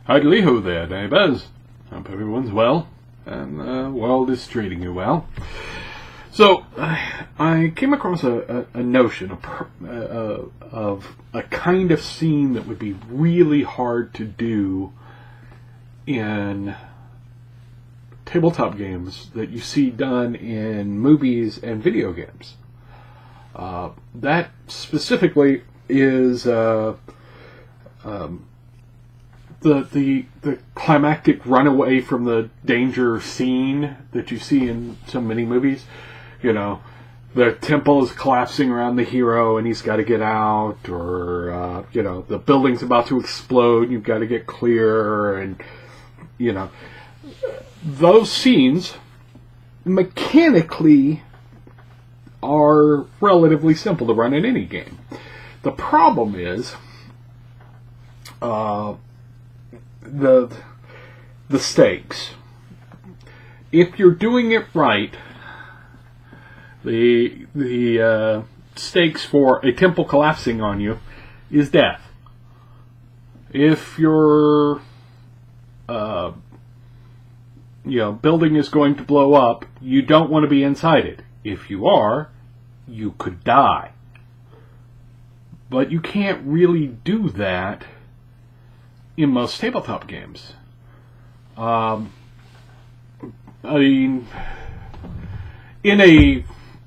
Howdy-ho there, neighbors. Hope everyone's well, and the world is treating you well. So, I came across a notion of a kind of scene that would be really hard to do in tabletop games that you see done in movies and video games. That specifically is the climactic runaway from the danger scene that you see in so many movies. You know, the temple is collapsing around the hero and he's got to get out, or the building's about to explode and you've got to get clear, and those scenes mechanically are relatively simple to run in any game. The problem is the stakes. If you're doing it right, the stakes for a temple collapsing on you is death. If your building is going to blow up, you don't want to be inside it. If you are, you could die. But you can't really do that in most tabletop games. I mean, in a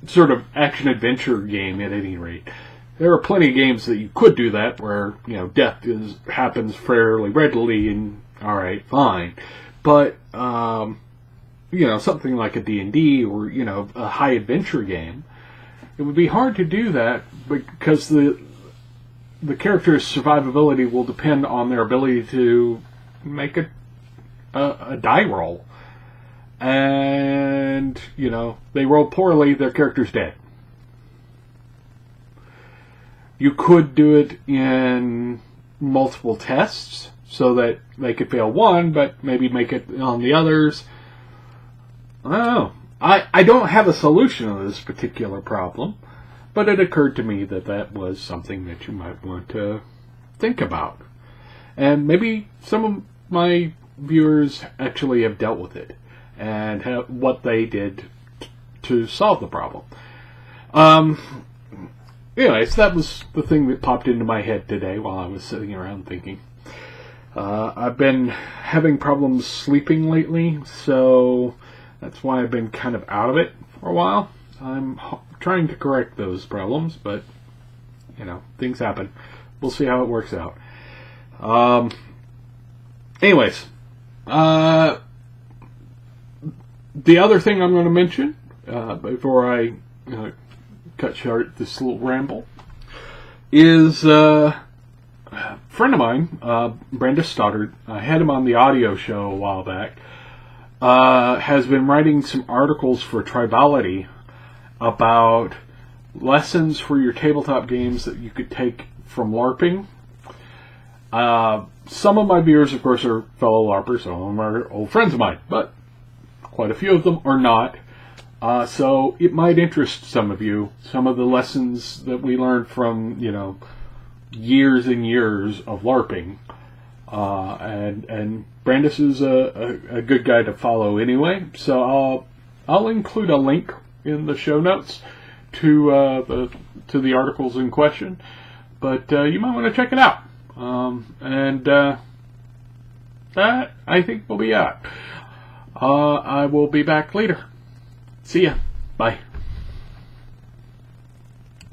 sort of action-adventure game, at any rate, there are plenty of games that you could do that, where, death happens fairly readily, and, alright, fine. But, something like a D&D, or, a high-adventure game, it would be hard to do that, because the character's survivability will depend on their ability to make a die roll. And, they roll poorly, their character's dead. You could do it in multiple tests, so that they could fail one, but maybe make it on the others. I don't know. I don't have a solution to this particular problem, but it occurred to me that was something that you might want to think about. And maybe some of my viewers actually have dealt with it, and what they did to solve the problem. Anyways, that was the thing that popped into my head today while I was sitting around thinking. I've been having problems sleeping lately, so that's why I've been kind of out of it for a while. I'm trying to correct those problems, but, things happen. We'll see how it works out. Anyways, the other thing I'm going to mention, before I cut short this little ramble, is a friend of mine, Brenda Stoddard. I had him on the audio show a while back. Has been writing some articles for Tribality about lessons for your tabletop games that you could take from LARPing. Some of my viewers, of course, are fellow LARPers. Some of them are old friends of mine, but quite a few of them are not. So it might interest some of you, some of the lessons that we learned from, years and years of LARPing. And Brandis is a good guy to follow anyway, so I'll include a link in the show notes to the articles in question, but you might want to check it out. That I think will be it. I will be back later. See ya. Bye.